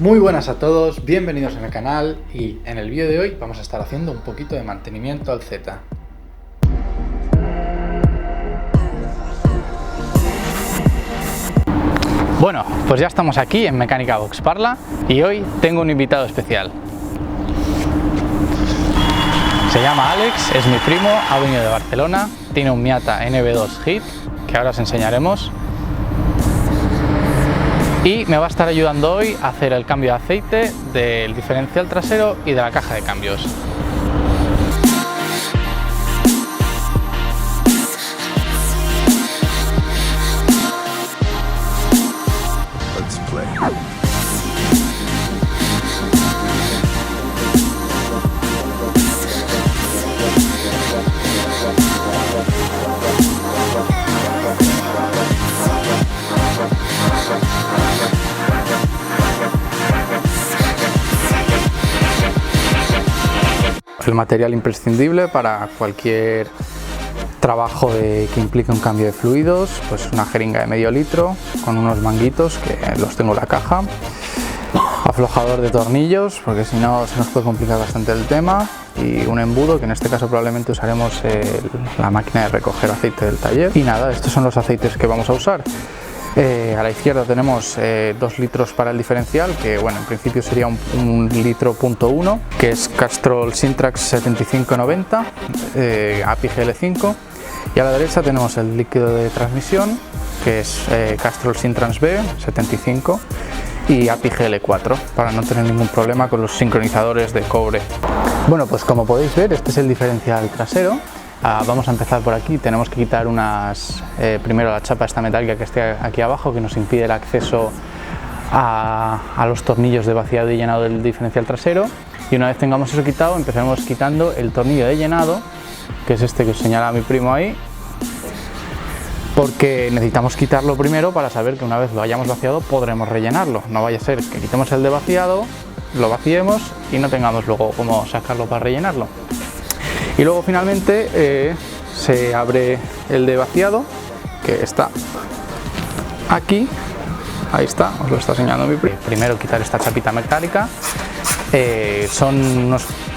Muy buenas a todos, bienvenidos en el canal y en el vídeo de hoy vamos a estar haciendo un poquito de mantenimiento al Z. Bueno, pues ya estamos aquí en Mecánica Box Parla y hoy tengo un invitado especial. Se llama Alex, es mi primo, ha venido de Barcelona, tiene un Miata NV2 Hit que ahora os enseñaremos. Y me va a estar ayudando hoy a hacer el cambio de aceite del diferencial trasero y de la caja de cambios. Let's play. El material imprescindible para cualquier trabajo que implique un cambio de fluidos, pues una jeringa de medio litro con unos manguitos que los tengo en la caja, aflojador de tornillos porque si no se nos puede complicar bastante el tema, y un embudo que en este caso probablemente usaremos la máquina de recoger aceite del taller. Y nada, estos son los aceites que vamos a usar. A la izquierda tenemos 2 litros para el diferencial, que bueno, en principio sería un litro punto 1, que es Castrol Sintrax 7590 API GL5, y a la derecha tenemos el líquido de transmisión, que es Castrol Sintrans B 75 y API GL4, para no tener ningún problema con los sincronizadores de cobre. Bueno, pues como podéis ver, este es el diferencial trasero. Vamos a empezar por aquí. Tenemos que quitar primero la chapa esta metálica que esté aquí abajo, que nos impide el acceso a los tornillos de vaciado y llenado del diferencial trasero, y una vez tengamos eso quitado empezaremos quitando el tornillo de llenado, que es este que os señala mi primo ahí, porque necesitamos quitarlo primero para saber que una vez lo hayamos vaciado podremos rellenarlo. No vaya a ser que quitemos el de vaciado, lo vaciemos y no tengamos luego cómo sacarlo para rellenarlo. Y luego finalmente se abre el de vaciado, que está aquí, ahí está, os lo está señalando mi primo. Primero quitar esta chapita metálica.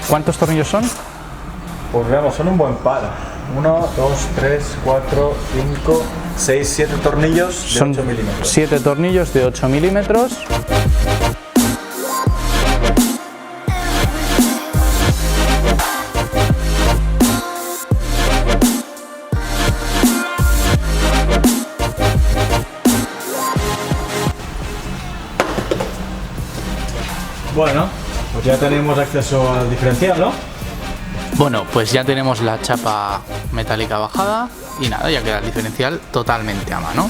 ¿Cuántos tornillos son? Pues veamos, son un buen par. 1, 2, 3, 4, 5, 6, 7 tornillos de 8 milímetros. 7 tornillos de 8 milímetros. Bueno, pues ya tenemos acceso al diferencial, ¿no? Bueno, pues ya tenemos la chapa metálica bajada y nada, ya queda el diferencial totalmente a mano.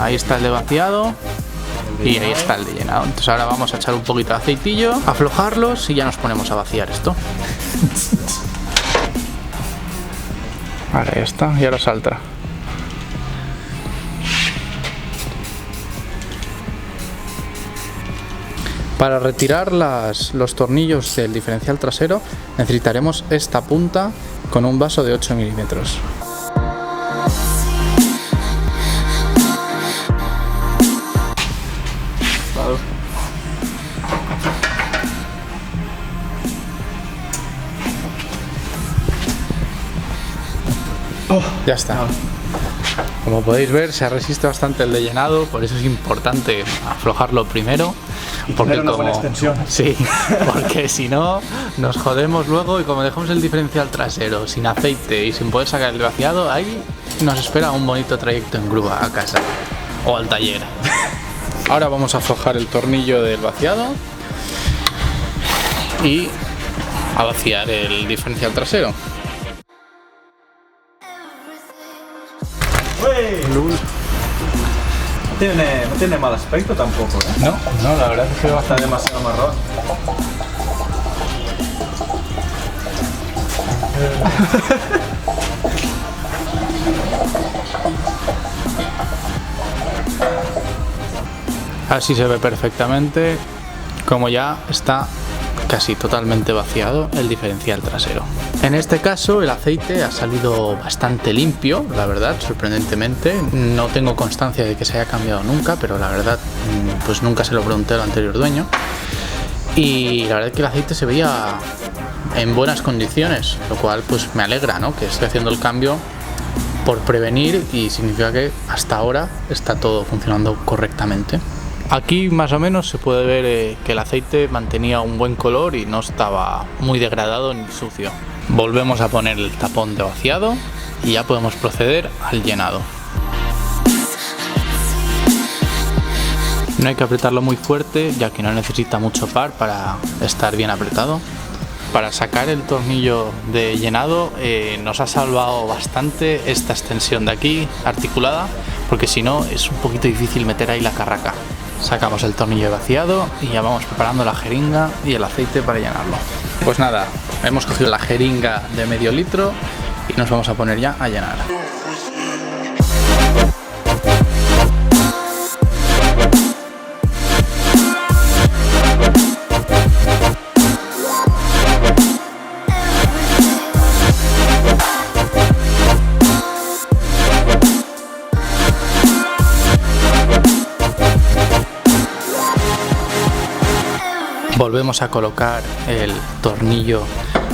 Ahí está el de vaciado y ahí está el de llenado. Entonces ahora vamos a echar un poquito de aceitillo, aflojarlos y ya nos ponemos a vaciar esto. Vale, ahí está, y ahora salta. Para retirar los tornillos del diferencial trasero necesitaremos esta punta con un vaso de 8 milímetros. Ya está. Como podéis ver, se resiste bastante el de llenado, por eso es importante aflojarlo primero. Porque una buena extensión. Sí, porque si no nos jodemos luego, y como dejamos el diferencial trasero sin aceite y sin poder sacar el vaciado, ahí nos espera un bonito trayecto en grúa a casa o al taller. Ahora vamos a aflojar el tornillo del vaciado y a vaciar el diferencial trasero. No tiene mal aspecto tampoco, ¿eh? No, la verdad es que Está demasiado marrón. así se ve perfectamente como ya está casi totalmente vaciado el diferencial trasero. En este caso el aceite ha salido bastante limpio, la verdad, sorprendentemente. No tengo constancia de que se haya cambiado nunca, pero la verdad pues nunca se lo pregunté al anterior dueño. Y la verdad es que el aceite se veía en buenas condiciones, lo cual pues me alegra, ¿no? Que esté haciendo el cambio por prevenir y significa que hasta ahora está todo funcionando correctamente. Aquí más o menos se puede ver que el aceite mantenía un buen color y no estaba muy degradado ni sucio. Volvemos a poner el tapón de vaciado y ya podemos proceder al llenado. No hay que apretarlo muy fuerte, ya que no necesita mucho par para estar bien apretado. Para sacar el tornillo de llenado nos ha salvado bastante esta extensión de aquí articulada, porque si no es un poquito difícil meter ahí la carraca. Sacamos el tornillo de vaciado y ya vamos preparando la jeringa y el aceite para llenarlo. Pues nada, hemos cogido la jeringa de medio litro y nos vamos a poner ya a llenar. Volvemos a colocar el tornillo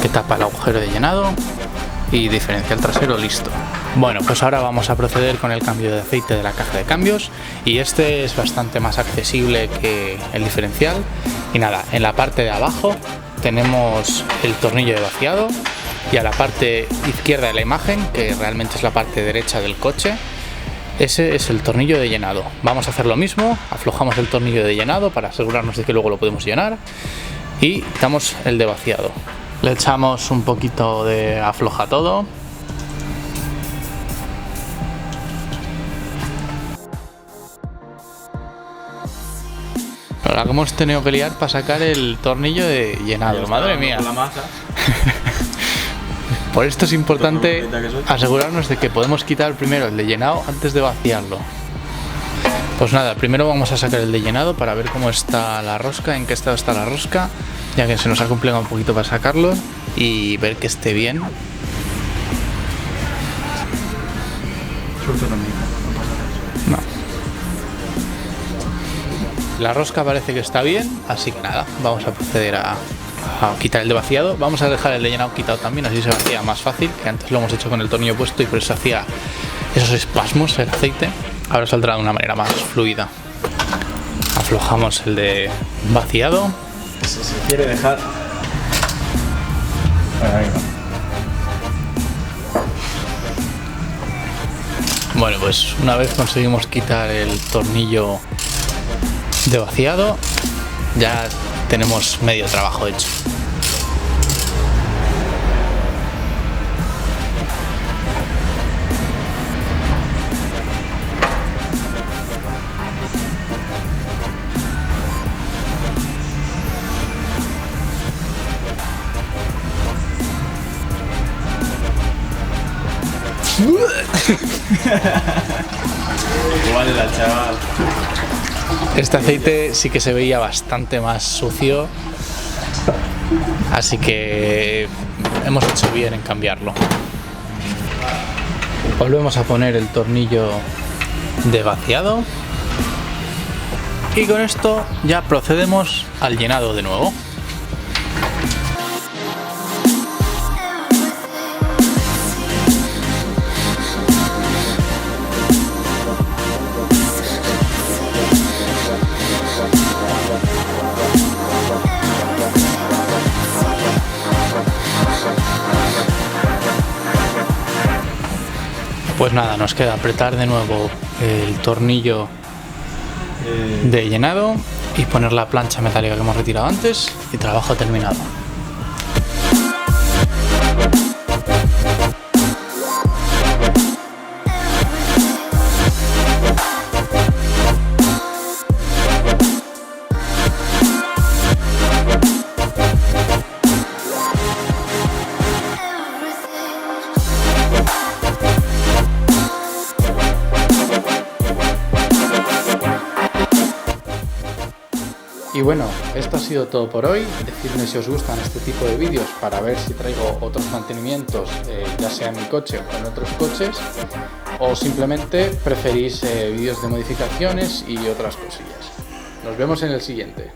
que tapa el agujero de llenado y diferencial trasero listo. Bueno, pues ahora vamos a proceder con el cambio de aceite de la caja de cambios, y este es bastante más accesible que el diferencial. Y nada, en la parte de abajo tenemos el tornillo de vaciado, y a la parte izquierda de la imagen, que realmente es la parte derecha del coche, ese es el tornillo de llenado. Vamos a hacer lo mismo, aflojamos el tornillo de llenado para asegurarnos de que luego lo podemos llenar y damos el de vaciado. Le echamos un poquito de afloja todo. Ahora que hemos tenido que liar para sacar el tornillo de llenado, madre mía. Por esto es importante asegurarnos de que podemos quitar primero el de llenado antes de vaciarlo. Pues nada, primero vamos a sacar el de llenado para ver cómo está la rosca, en qué estado está la rosca, ya que se nos ha complicado un poquito para sacarlo, y ver que esté bien. No. La rosca parece que está bien, así que nada, vamos a proceder a quitar el de vaciado. Vamos a dejar el de llenado quitado también, así se vacía más fácil, que antes lo hemos hecho con el tornillo puesto y por eso hacía esos espasmos el aceite. Ahora saldrá de una manera más fluida. Aflojamos el de vaciado. Si se quiere dejar... Ahí va. Bueno, pues una vez conseguimos quitar el tornillo de vaciado, ya tenemos medio trabajo hecho. Igual la chaval. Este aceite sí que se veía bastante más sucio, así que hemos hecho bien en cambiarlo. Volvemos a poner el tornillo de vaciado y con esto ya procedemos al llenado de nuevo. Pues nada, nos queda apretar de nuevo el tornillo de llenado y poner la plancha metálica que hemos retirado antes y trabajo terminado. Y Y bueno, esto ha sido todo por hoy. Decidme si os gustan este tipo de vídeos para ver si traigo otros mantenimientos, ya sea en mi coche o en otros coches, o simplemente preferís vídeos de modificaciones y otras cosillas. Nos vemos en el siguiente.